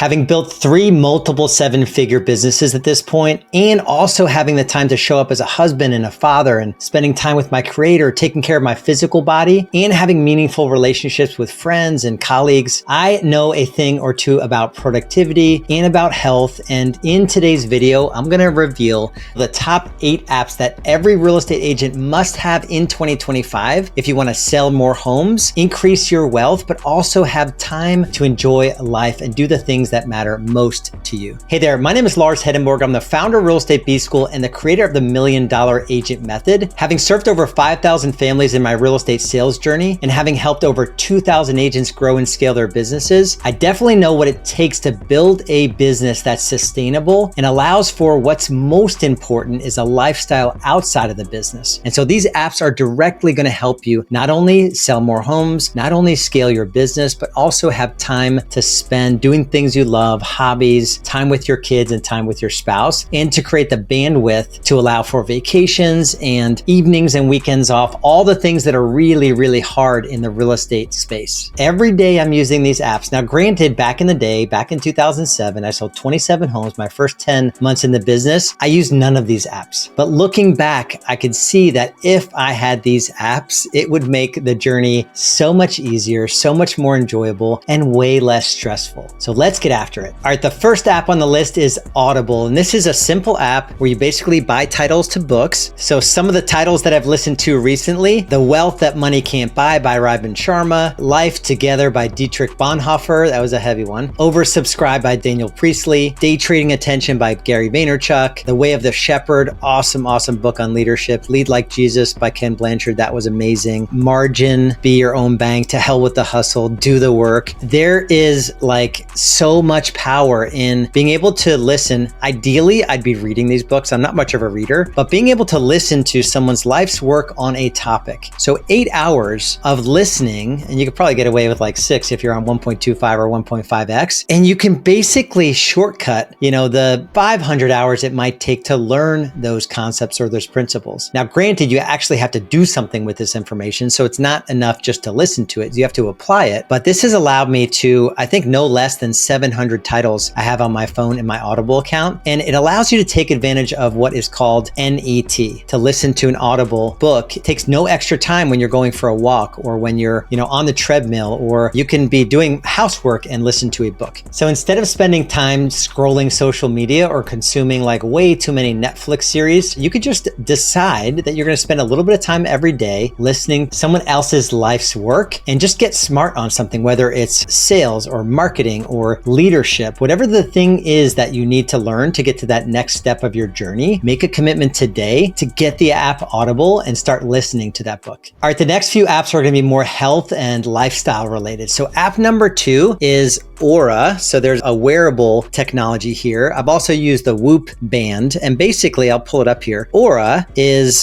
Having built 3 multiple 7-figure businesses at this point, and also having the time to show up as a husband and a father and spending time with my creator, taking care of my physical body, and having meaningful relationships with friends and colleagues, I know a thing or two about productivity and about health. And in today's video, I'm going to reveal the top 8 apps that every real estate agent must have in 2025 if you want to sell more homes, increase your wealth, but also have time to enjoy life and do the things that matter most to you. Hey there, my name is Lars Hedenborg. I'm the founder of Real Estate B-School and the creator of the $1 Million Agent Method. Having served over 5,000 families in my real estate sales journey and having helped over 2,000 agents grow and scale their businesses, I definitely know what it takes to build a business that's sustainable and allows for what's most important is a lifestyle outside of the business. And so these apps are directly going to help you not only sell more homes, not only scale your business, but also have time to spend doing things you love, hobbies, time with your kids and time with your spouse, and to create the bandwidth to allow for vacations and evenings and weekends off, all the things that are really, really hard in the real estate space. Every day I'm using these apps. Now, granted, back in the day, back in 2007, I sold 27 homes, my first 10 months in the business. I used none of these apps. But looking back, I could see that if I had these apps, it would make the journey so much easier, so much more enjoyable, and way less stressful. So let's get after it. All right, the first app on the list is Audible. And this is a simple app where you basically buy titles to books. So some of the titles that I've listened to recently, The Wealth That Money Can't Buy by Ryben Sharma, Life Together by Dietrich Bonhoeffer, that was a heavy one, Oversubscribed by Daniel Priestley, Day Trading Attention by Gary Vaynerchuk, The Way of the Shepherd, awesome book on leadership, Lead Like Jesus by Ken Blanchard, that was amazing, Margin, Be Your Own Bank, To Hell with the Hustle, Do the Work. There is like so much power in being able to listen. Ideally, I'd be reading these books. I'm not much of a reader, but being able to listen to someone's life's work on a topic. So 8 hours of listening, and you could probably get away with like 6 if you're on 1.25 or 1.5x, and you can basically shortcut, the 500 hours it might take to learn those concepts or those principles. Now, granted, you actually have to do something with this information, so it's not enough just to listen to it. You have to apply it, but this has allowed me to, I think, no less than 700 titles I have on my phone in my Audible account, and it allows you to take advantage of what is called NET, to listen to an Audible book. It takes no extra time when you're going for a walk or when you're, on the treadmill, or you can be doing housework and listen to a book. So instead of spending time scrolling social media or consuming like way too many Netflix series, you could just decide that you're going to spend a little bit of time every day listening to someone else's life's work and just get smart on something, whether it's sales or marketing or leadership, whatever the thing is that you need to learn to get to that next step of your journey. Make a commitment today to get the app Audible and start listening to that book. All right, the next few apps are going to be more health and lifestyle related. So app number 2 is Aura. So there's a wearable technology here. I've also used the Whoop band, and basically I'll pull it up here. Aura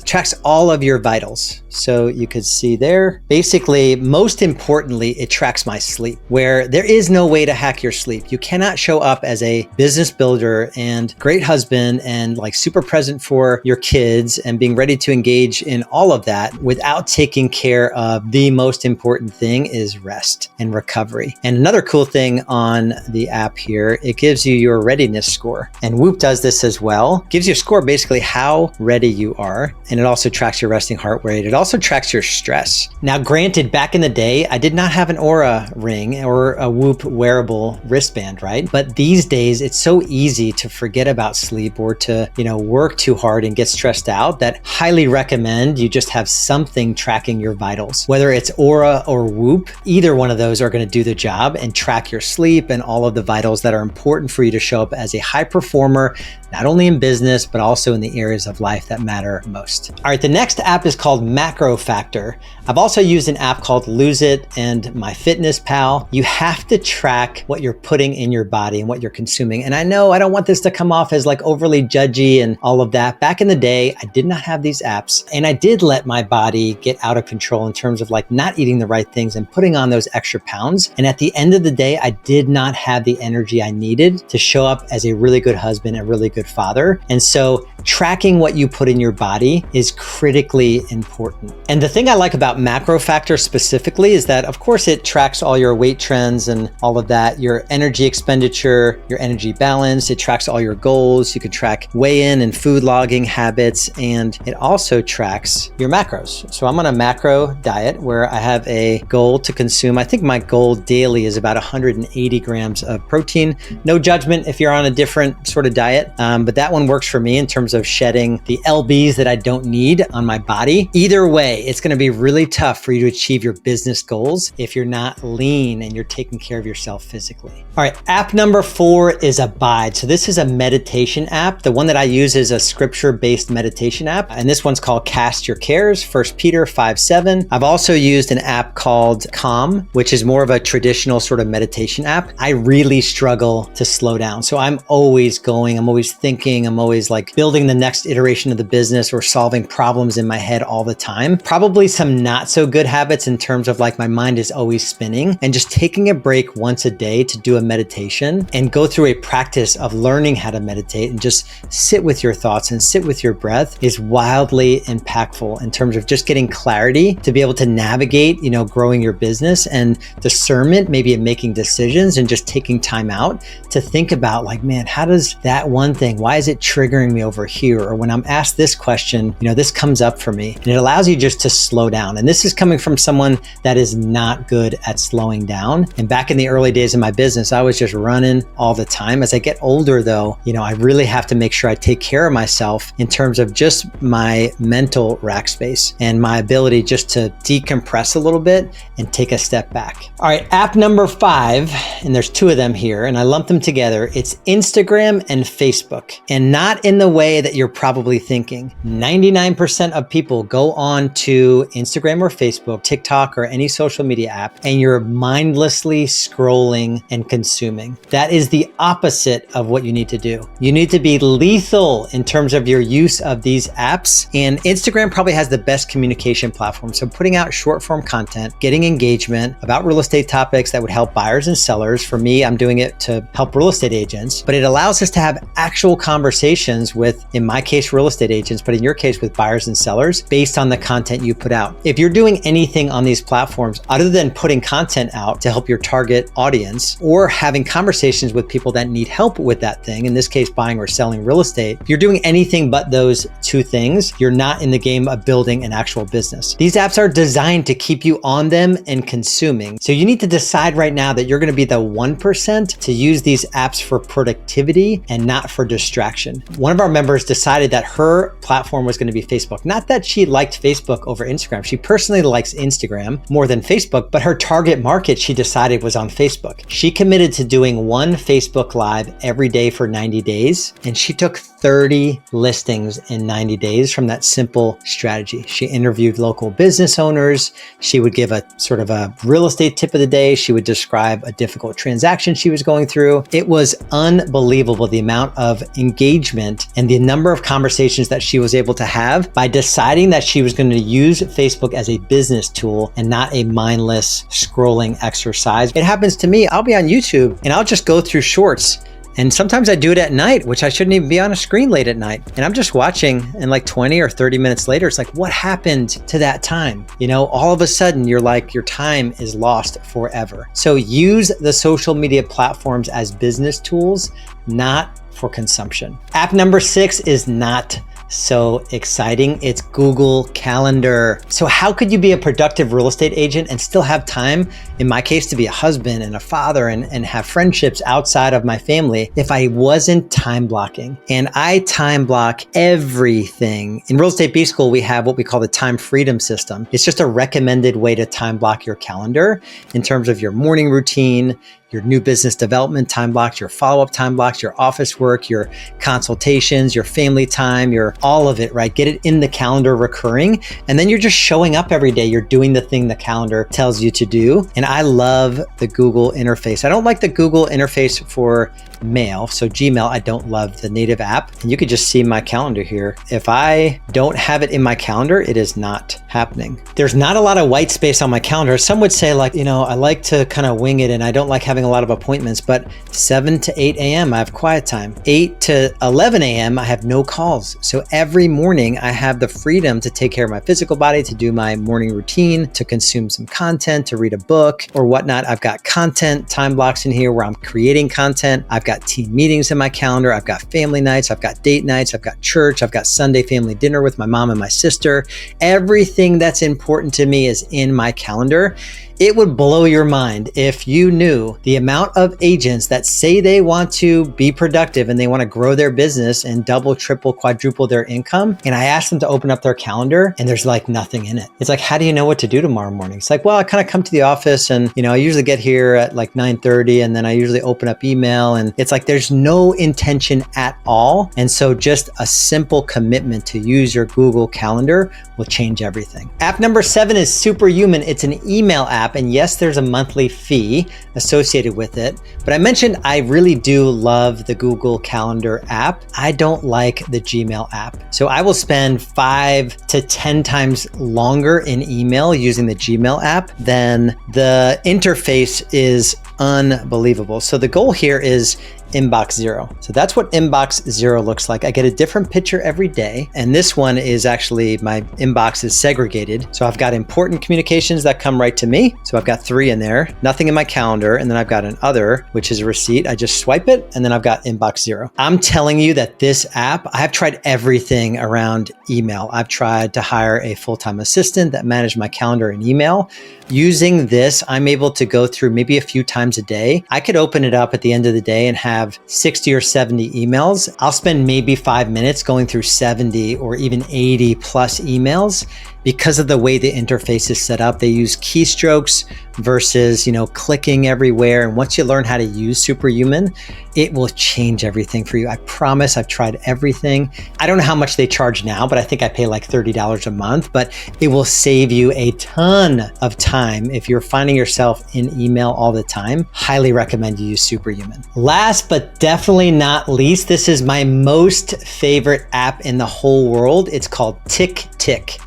tracks all of your vitals. So you could see there, basically, most importantly, it tracks my sleep, where there is no way to hack your sleep. You cannot show up as a business builder and great husband and like super present for your kids and being ready to engage in all of that without taking care of the most important thing is rest and recovery. And another cool thing on the app here, it gives you your readiness score. And Whoop does this as well. Gives you a score basically how ready you are. And it also tracks your resting heart rate. It also tracks your stress. Now, granted, back in the day, I did not have an Aura ring or a Whoop wearable wristband, right? But these days, it's so easy to forget about sleep or to, work too hard and get stressed out that highly recommend you just have something tracking your vitals. Whether it's Aura or Whoop, either one of those are going to do the job and track your sleep and all of the vitals that are important for you to show up as a high performer, not only in business, but also in the areas of life that matter most. All right, the next app is called Macro Factor. I've also used an app called Lose It and MyFitnessPal. You have to track what you're putting in your body and what you're consuming. And I know I don't want this to come off as like overly judgy and all of that. Back in the day, I did not have these apps, and I did let my body get out of control in terms of like not eating the right things and putting on those extra pounds. And at the end of the day, I did not have the energy I needed to show up as a really good husband, a really good father. And so tracking what you put in your body is critically important. And the thing I like about Macro Factor specifically is that, of course, it tracks all your weight trends and all of that, your energy expenditure, your energy balance. It tracks all your goals. You can track weigh-in and food logging habits, and it also tracks your macros. So I'm on a macro diet where I have a goal to consume. I think my goal daily is about 180 grams of protein. No judgment if you're on a different sort of diet, but that one works for me in terms of shedding the lbs that I don't need on my body. Either way, it's going to be really tough for you to achieve your business goals if you're not lean and you're taking care of yourself physically. All right, app number 4 is Abide. So this is a meditation app. The one that I use is a scripture-based meditation app, and this one's called Cast Your Cares, 1 Peter 5:7. I've also used an app called Calm, which is more of a traditional sort of meditation app. I really struggle to slow down. So I'm always going, I'm always thinking, I'm always like building the next iteration of the business or solving problems in my head all the time. Probably some not so good habits in terms of like my mind is always spinning, and just taking a break once a day to do a meditation and go through a practice of learning how to meditate and just sit with your thoughts and sit with your breath is wildly impactful in terms of just getting clarity to be able to navigate, growing your business, and discernment, maybe in making decisions and just taking time out to think about like, man, how does that one thing, why is it triggering me over here? Or when I'm asked this question, this comes up for me, and it allows you just to slow down. And this is coming from someone that is not good at slowing down. And back in the early days of my business, I was just running all the time. As I get older though, I really have to make sure I take care of myself in terms of just my mental rack space and my ability just to decompress a little bit and take a step back. All right, app number 5, and there's 2 of them here, and I lumped them together. It's Instagram and Facebook, and not in the way that you're probably thinking. 99% of people go on to Instagram or Facebook, TikTok, or any social media app, and you're mindlessly scrolling and consuming. That is the opposite of what you need to do. You need to be lethal in terms of your use of these apps, and Instagram probably has the best communication platform. So putting out short form content, getting engagement about real estate topics that would help buyers and sellers. For me, I'm doing it to help real estate agents, but it allows us to have actual conversations with, in my case, real estate agents, but in your case with buyers and sellers based on the content you put out. If you're doing anything on these platforms other than putting content out to help your target audience or having conversations with people that need help with that thing, in this case, buying or selling real estate, if you're doing anything but those 2 things, you're not in the game of building an actual business. These apps are designed to keep you on them and consuming. So you need to decide right now that you're going to be the 1% to use these apps for productivity and not for distraction. One of our members decided that her platform was going to be Facebook. Not that she liked Facebook over Instagram. She personally likes Instagram more than Facebook, but her target market, she decided, was on Facebook. She committed to doing 1 Facebook Live every day for 90 days, and she took 30 listings in 90 days from that simple strategy. She interviewed local business owners. She would give a sort of a real estate tip of the day. She would describe a difficult transaction she was going through. It was unbelievable the amount of engagement and the number of conversations that she was able to have by deciding that she was going to use Facebook as a business tool and not a mindless scrolling exercise. It happens to me. I'll be on YouTube and I'll just go through shorts. And sometimes I do it at night, which I shouldn't even be on a screen late at night. And I'm just watching, and like 20 or 30 minutes later, it's like, what happened to that time? All of a sudden you're like, your time is lost forever. So use the social media platforms as business tools, not for consumption. App number 6 is not so exciting. It's Google Calendar. So how could you be a productive real estate agent and still have time, in my case, to be a husband and a father and have friendships outside of my family if I wasn't time blocking? And I time block everything. In Real Estate B School, we have what we call the time freedom system. It's just a recommended way to time block your calendar in terms of your morning routine, your new business development time blocks, your follow-up time blocks, your office work, your consultations, your family time, your all of it, right? Get it in the calendar recurring. And then you're just showing up every day. You're doing the thing the calendar tells you to do. And I love the Google interface. I don't like the Google interface for mail. So Gmail, I don't love the native app. And you could just see my calendar here. If I don't have it in my calendar, it is not happening. There's not a lot of white space on my calendar. Some would say like, I like to kind of wing it and I don't like having having a lot of appointments, but 7 to 8 a.m. I have quiet time. 8 to 11 a.m. I have no calls. So every morning I have the freedom to take care of my physical body, to do my morning routine, to consume some content, to read a book or whatnot. I've got content time blocks in here where I'm creating content. I've got team meetings in my calendar. I've got family nights. I've got date nights. I've got church. I've got Sunday family dinner with my mom and my sister. Everything that's important to me is in my calendar. It would blow your mind if you knew the amount of agents that say they want to be productive and they want to grow their business and double, triple, quadruple their income. And I asked them to open up their calendar and there's like nothing in it. It's like, how do you know what to do tomorrow morning? It's like, well, I kind of come to the office and, I usually get here at like 9:30 and then I usually open up email and it's like, there's no intention at all. And so just a simple commitment to use your Google Calendar will change everything. App number 7 is Superhuman. It's an email app. And yes, there's a monthly fee associated with it. But I mentioned I really do love the Google Calendar app. I don't like the Gmail app. So I will spend 5 to 10 times longer in email using the Gmail app than the interface is unbelievable. So the goal here is inbox zero. So that's what inbox zero looks like. I get a different picture every day. And this one is actually, my inbox is segregated. So I've got important communications that come right to me. So I've got 3 in there, nothing in my calendar. And then I've got an other, which is a receipt. I just swipe it and then I've got inbox zero. I'm telling you that this app, I've tried everything around email. I've tried to hire a full-time assistant that managed my calendar and email. Using this, I'm able to go through maybe a few times a day. I could open it up at the end of the day and have 60 or 70 emails. I'll spend maybe 5 minutes going through 70 or even 80 plus emails. Because of the way the interface is set up, they use keystrokes versus, clicking everywhere. And once you learn how to use Superhuman, it will change everything for you. I promise. I've tried everything. I don't know how much they charge now, but I think I pay like $30 a month, but it will save you a ton of time. If you're finding yourself in email all the time, highly recommend you use Superhuman. Last, but definitely not least, this is my most favorite app in the whole world. It's called Tick. Tick.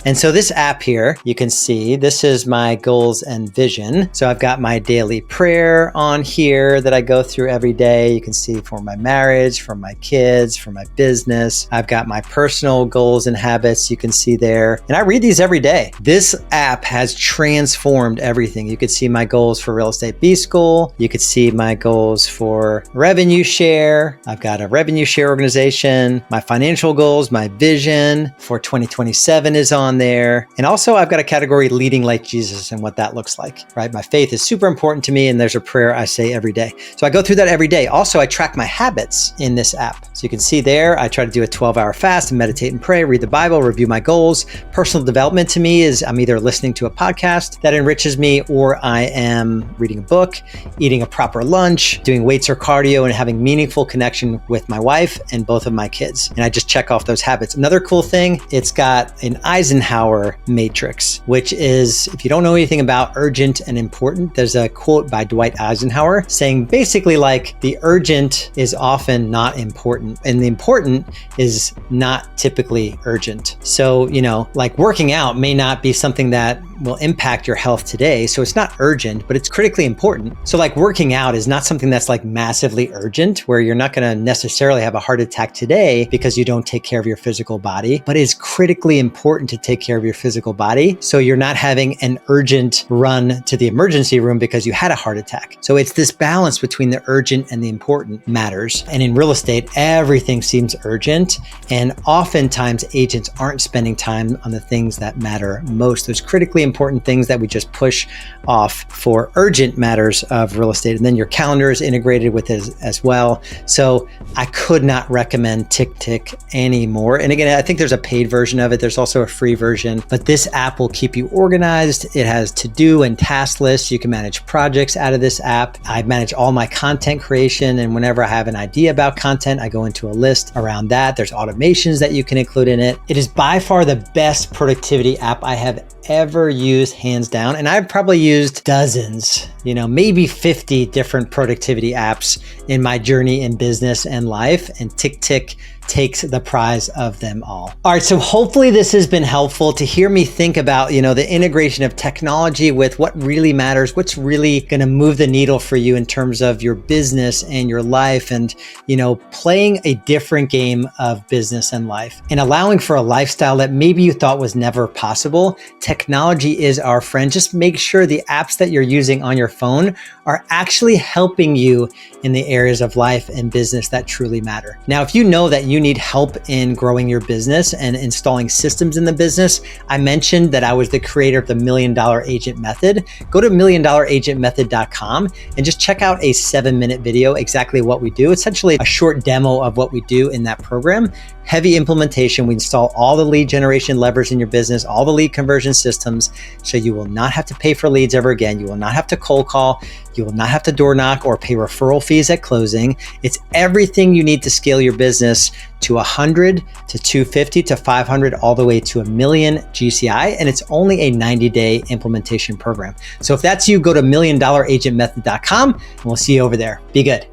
And so this app here, you can see this is my goals and vision. So I've got my daily prayer on here that I go through every day. You can see for my marriage, for my kids, for my business. I've got my personal goals and habits you can see there. And I read these every day. This app has transformed everything. You could see my goals for Real Estate B School. You could see my goals for revenue share. I've got a revenue share organization, my financial goals, my vision for 2027 is on there. And also I've got a category leading like Jesus and what that looks like, right? My faith is super important to me and there's a prayer I say every day. So I go through that every day. Also, I track my habits in this app. So you can see there, I try to do a 12-hour fast and meditate and pray, read the Bible, review my goals. Personal development to me is I'm either listening to a podcast that enriches me or I am reading a book, eating a proper lunch, doing weights or cardio, and having meaningful connection with my wife and both of my kids. And I just check off those habits. Another cool thing, it's got an Eisenhower matrix, which is, if you don't know anything about urgent and important, there's a quote by Dwight Eisenhower saying basically like the urgent is often not important and the important is not typically urgent. So, like working out may not be something that will impact your health today. So it's not urgent, but it's critically important. So like working out is not something that's like massively urgent where you're not going to necessarily have a heart attack today because you don't take care of your physical body, but it's critically important to take care of your physical body. So you're not having an urgent run to the emergency room because you had a heart attack. So it's this balance between the urgent and the important matters. And in real estate, everything seems urgent. And oftentimes agents aren't spending time on the things that matter most. Those critically important things that we just push off for urgent matters of real estate. And then your calendar is integrated with it as well. So I could not recommend Tick anymore. And again, I think there's a paid version of it. There's also a free version, but this app will keep you organized. It has to-do and task lists. You can manage projects out of this app. I manage all my content creation. And whenever I have an idea about content, I go into a list around that. There's automations that you can include in it. It is by far the best productivity app I have ever used, hands down. And I've probably used dozens, maybe 50 different productivity apps in my journey in business and life. And TickTick takes the prize of them all. All right, so hopefully this has been helpful to hear me think about, the integration of technology with what really matters, what's really going to move the needle for you in terms of your business and your life, and, playing a different game of business and life and allowing for a lifestyle that maybe you thought was never possible. Technology is our friend. Just make sure the apps that you're using on your phone are actually helping you in the areas of life and business that truly matter. Now, if you know that you need help in growing your business and installing systems in the business, I mentioned that I was the creator of the $1 Million Agent Method. Go to $1,000,000agentmethod.com and just check out a 7-minute video, exactly what we do. Essentially a short demo of what we do in that program. Heavy implementation. We install all the lead generation levers in your business, all the lead conversion systems, so you will not have to pay for leads ever again. You will not have to cold call. You will not have to door knock or pay referral fees at closing. It's everything you need to scale your business to 100 to 250 to 500, all the way to $1 million GCI. And it's only a 90-day implementation program. So if that's you, go to $1,000,000agentmethod.com and we'll see you over there. Be good.